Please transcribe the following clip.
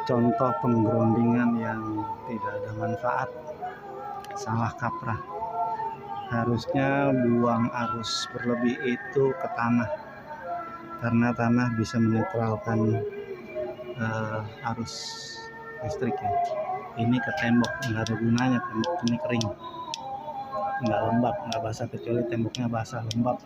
contoh penggerondingan yang tidak ada manfaat, salah kaprah. Harusnya buang arus berlebih itu ke tanah, karena tanah bisa menetralkan arus listriknya. Ini ke tembok, nggak ada gunanya, tembok ini kering, nggak lembab, nggak basah, kecuali temboknya basah lembab.